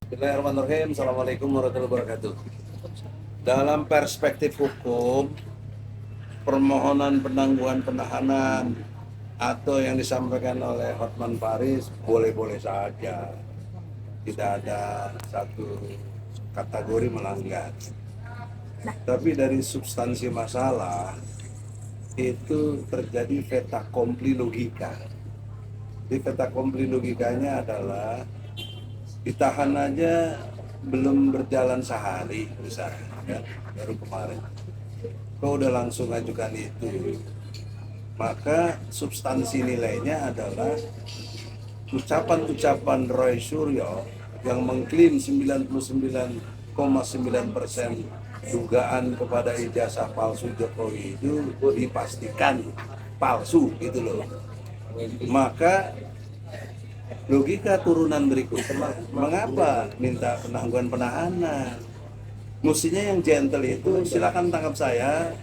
Bismillahirrahmanirrahim. Assalamualaikum warahmatullahi wabarakatuh. Dalam perspektif hukum, permohonan penangguhan penahanan atau yang disampaikan oleh Hotman Paris boleh-boleh saja. Tidak ada satu kategori melanggar. Tapi dari substansi masalah itu terjadi fait accompli logika. Di fait accompli logikanya adalah ditahan aja belum berjalan sehari misalnya kan, baru kemarin kau udah langsung ajukan itu, maka substansi nilainya adalah ucapan-ucapan Roy Suryo yang mengklaim 99,9% dugaan kepada ijazah palsu Jokowi itu dipastikan palsu gitu loh. Maka logika turunan berikutnya, mengapa minta penangguhan penahanan? Mestinya yang gentle itu silakan tangkap saya,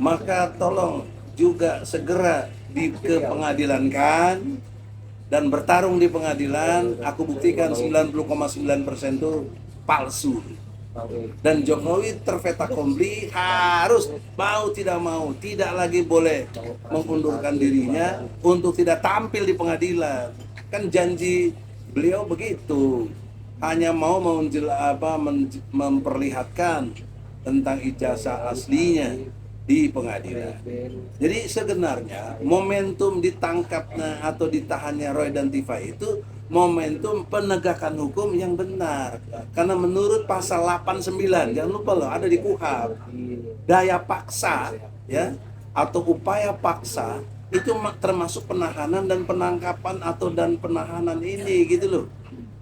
maka tolong juga segera ke pengadilan kan, dan bertarung di pengadilan, aku buktikan 90,9% itu palsu. Dan Jokowi terfait accompli harus mau tidak mau tidak lagi boleh mengundurkan dirinya untuk tidak tampil di pengadilan. Kan janji beliau begitu, hanya mau memperlihatkan tentang ijazah aslinya di pengadilan. Jadi sebenarnya momentum ditangkapnya atau ditahannya Roy dan Tifa itu momentum penegakan hukum yang benar. Karena menurut pasal 89, jangan lupa loh, ada di KUHP, daya paksa ya atau upaya paksa itu termasuk penahanan dan penangkapan atau dan penahanan ini gitu loh.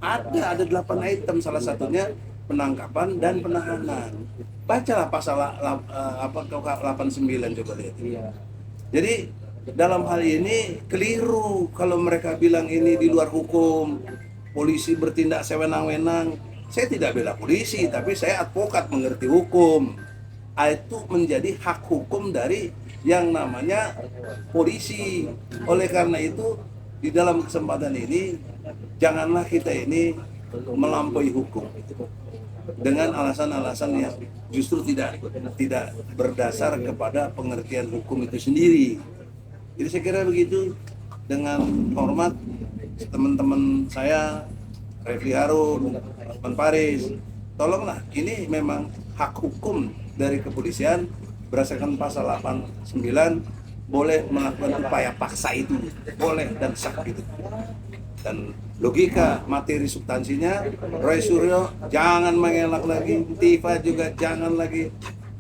Ada 8 item, salah satunya penangkapan dan penahanan. Bacalah pasal 89 coba lihat. Jadi dalam hal ini keliru kalau mereka bilang ini di luar hukum, polisi bertindak sewenang-wenang. Saya tidak bela polisi, tapi saya advokat mengerti hukum. Itu menjadi hak hukum dari yang namanya polisi. Oleh karena itu, di dalam kesempatan ini janganlah kita ini melampaui hukum dengan alasan-alasan yang justru tidak berdasar kepada pengertian hukum itu sendiri. Jadi saya kira begitu. Dengan hormat teman-teman saya, Refli Harun, Hotman Paris, tolonglah, ini memang hak hukum dari kepolisian berdasarkan pasal 89, boleh melakukan upaya paksa itu, boleh dan sah gitu. Dan logika materi substansinya, Roy Suryo jangan mengelak lagi, Tifa juga jangan lagi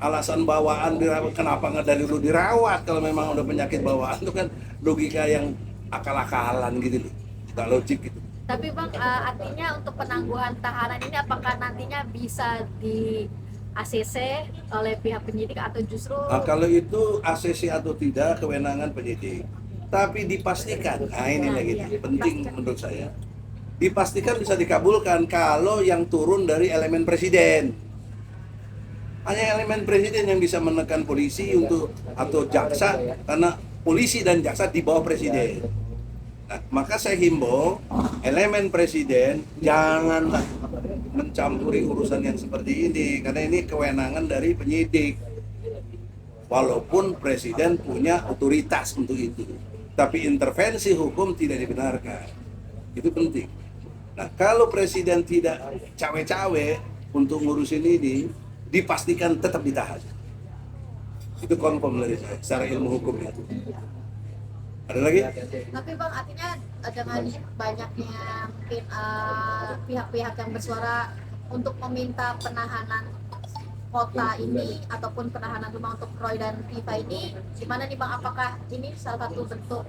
alasan bawaan dirawat. Kenapa nggak dari dulu dirawat kalau memang udah penyakit bawaan? Itu kan logika yang akal-akalan gitu loh, nggak logik gitu. Tapi Bang, artinya untuk penangguhan tahanan ini apakah nantinya bisa di ACC oleh pihak penyidik atau justru Kalau itu ACC atau tidak kewenangan penyidik, tapi dipastikan, nah ini lagi penting menurut saya, dipastikan bisa dikabulkan kalau yang turun dari elemen presiden. Hanya elemen presiden yang bisa menekan polisi untuk atau jaksa, karena polisi dan jaksa di bawah presiden. Nah, maka saya himbau elemen presiden janganlah mencampuri urusan yang seperti ini, karena ini kewenangan dari penyidik. Walaupun presiden punya otoritas untuk itu, tapi intervensi hukum tidak dibenarkan. Itu penting. Nah, kalau presiden tidak cawe-cawe untuk ngurusin ini, dipastikan tetap ditahan. Itu confirm dari saya secara ilmu hukum ya. Ada lagi? tapi Bang, artinya dengan banyaknya mungkin pihak-pihak yang bersuara untuk meminta penahanan kota ini ataupun penahanan rumah untuk Roy dan Tifa ini, gimana nih Bang, apakah ini salah satu bentuk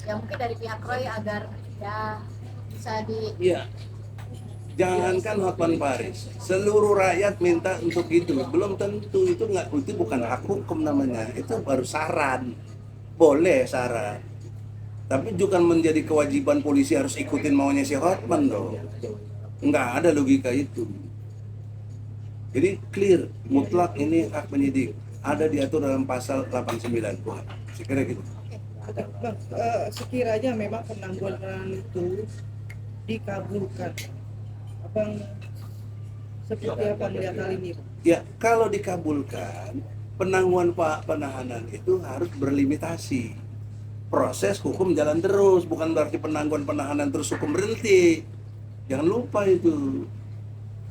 ya mungkin dari pihak Roy agar ya bisa di Iya. Jangankan Hotman Paris, seluruh rakyat minta untuk itu. Belum tentu itu nggak, itu bukan hak hukum namanya. Itu baru saran. Boleh saran. Tapi bukan menjadi kewajiban polisi harus ikutin maunya si Hotman dong. Nggak ada logika itu. Jadi clear, mutlak ini hak penyidik. Ada diatur dalam pasal 89. Wah, saya kira gitu. Bang, sekiranya memang penangguhan penahanan itu dikabulkan, Abang seperti apa melihat hal ini, Pak? Ya, kalau dikabulkan, penahanan itu harus berlimitasi. Proses hukum jalan terus, bukan berarti penangguhan penahanan terus hukum berhenti. Jangan lupa itu.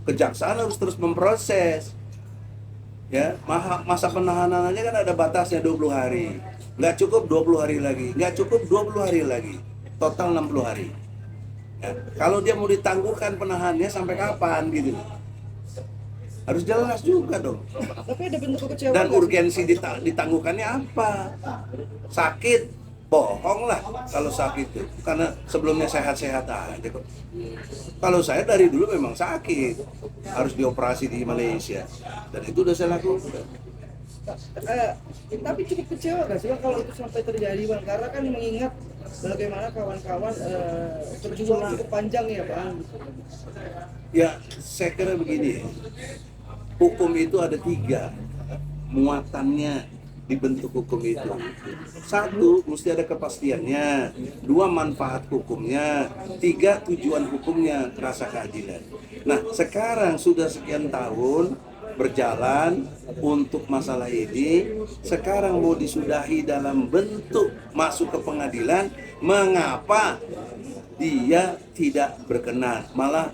Kejaksaan harus terus memproses. Ya, masa penahanan aja kan ada batasnya 20 hari. Nggak cukup 20 hari lagi, nggak cukup 20 hari lagi. Total 60 hari. Ya, kalau dia mau ditangguhkan penahanannya sampai kapan gitu. Harus jelas juga dong. Tapi ada bentuk kekecewaan Dan nggak sih? urgensi ditangguhkannya apa? Sakit, bohong lah kalau sakit itu. Karena sebelumnya sehat-sehat aja kok. Kalau saya dari dulu memang sakit, harus dioperasi di Malaysia. Dan itu udah saya lakukan. Tapi cukup kecewa nggak sih Bang kalau itu sampai terjadi Bang? Karena kan mengingat bagaimana kawan-kawan berjuang cukup panjang ya Bang. Ya, saya kira begini. Hukum itu ada 3 muatannya dibentuk hukum itu. 1, mesti ada kepastiannya. 2, manfaat hukumnya. 3, tujuan hukumnya, rasa keadilan. Nah, sekarang sudah sekian tahun berjalan untuk masalah ini, sekarang mau disudahi dalam bentuk masuk ke pengadilan. Mengapa dia tidak berkenan, malah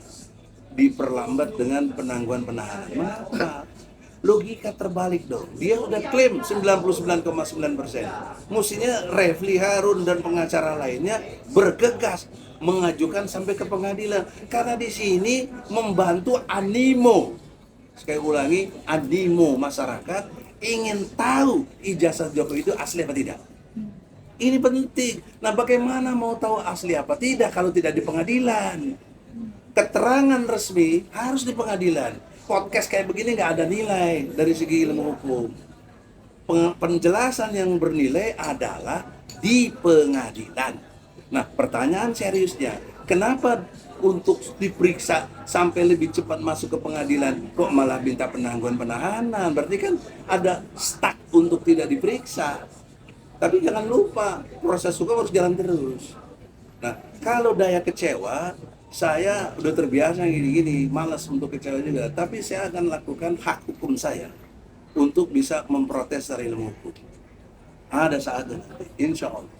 diperlambat dengan penangguhan penahanan? Mengapa? Logika terbalik dong. Dia udah klaim 99,9%. Mestinya Refli Harun dan pengacara lainnya bergegas mengajukan sampai ke pengadilan, karena di sini membantu animo. Sekali ulangi, animo masyarakat ingin tahu ijazah Jokowi itu asli apa tidak. Ini penting. Nah, bagaimana mau tahu asli apa tidak kalau tidak di pengadilan? Keterangan resmi harus di pengadilan. Podcast kayak begini nggak ada nilai dari segi ilmu hukum. Penjelasan yang bernilai adalah di pengadilan. Nah, pertanyaan seriusnya, kenapa untuk diperiksa sampai lebih cepat masuk ke pengadilan kok malah minta penangguhan penahanan? Berarti kan ada stuck untuk tidak diperiksa. Tapi jangan lupa, proses hukum harus jalan terus. Nah, kalau daya kecewa, saya udah terbiasa gini-gini, malas untuk kecewa juga. Tapi saya akan lakukan hak hukum saya untuk bisa memprotes dari ilmu hukum. Ada saatnya nanti, insya Allah.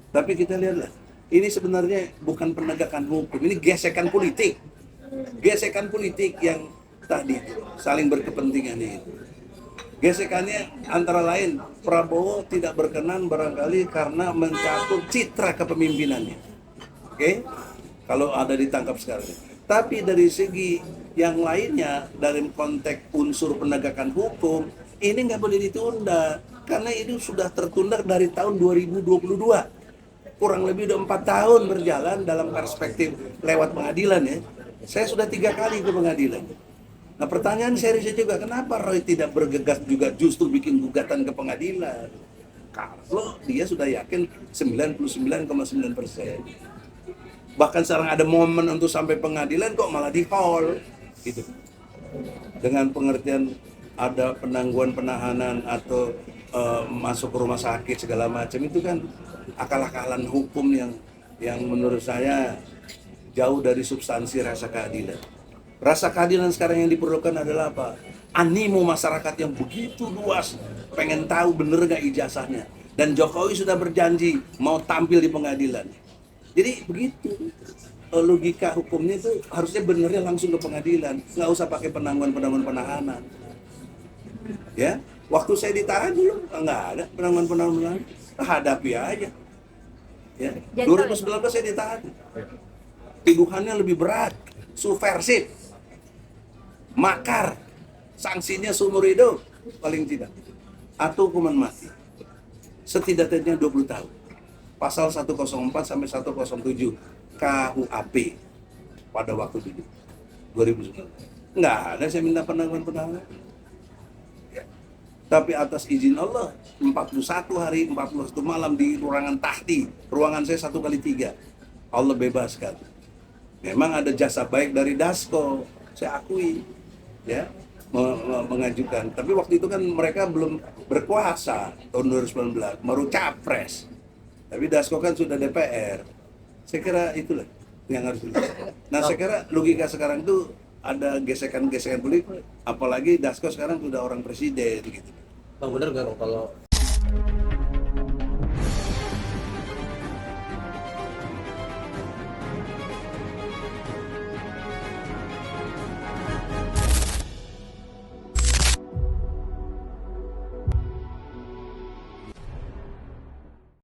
Tapi kita lihatlah, ini sebenarnya bukan penegakan hukum, ini gesekan politik. Gesekan politik yang tadi saling berkepentingan itu. Gesekannya antara lain, Prabowo tidak berkenan barangkali karena mencakup citra kepemimpinannya. Oke? Kalau ada ditangkap sekarang. Tapi dari segi yang lainnya, dari konteks unsur penegakan hukum, ini nggak boleh ditunda. Karena itu sudah tertunda dari tahun 2022. Kurang lebih udah 4 tahun berjalan dalam perspektif lewat pengadilan ya. Saya sudah 3 kali ke pengadilan. Nah, pertanyaan seriusnya juga, kenapa Roy tidak bergegas juga justru bikin gugatan ke pengadilan? Kalau dia sudah yakin 99,9%. Bahkan sekarang ada momen untuk sampai pengadilan kok malah di hall gitu. Dengan pengertian ada penangguhan penahanan atau masuk ke rumah sakit segala macam, itu kan akal-akalan hukum yang menurut saya jauh dari substansi rasa keadilan. Rasa keadilan sekarang yang diperlukan adalah apa? Animo masyarakat yang begitu luas, pengen tahu bener gak ijazahnya. Dan Jokowi sudah berjanji mau tampil di pengadilan. Jadi begitu logika hukumnya itu harusnya benernya langsung ke pengadilan, nggak usah pakai penangguhan penahanan. Ya, waktu saya ditahan dulu nggak ada penangguhan penahanan, hadapi aja. Ya, 2019 saya ditahan, tuduhannya lebih berat, subversif, makar, sanksinya seumur hidup paling tidak, atau hukuman mati, setidaknya 20 tahun. Pasal 104 sampai 107 KUHP pada waktu itu 2009. Nggak ada saya minta penangguhan penahanan. Ya. Tapi atas izin Allah 41 hari 41 malam di ruangan tahti, ruangan saya 1x3, Allah bebaskan. Memang ada jasa baik dari Dasko, saya akui, ya, mengajukan. Tapi waktu itu kan mereka belum berkuasa tahun 2019, baru capres. Tapi Dasko kan sudah DPR. Saya kira itulah yang harus dilakukan. Nah saya kira logika sekarang tuh ada gesekan-gesekan politik, apalagi Dasko sekarang sudah orang presiden gitu. Bang, bener nggak kalau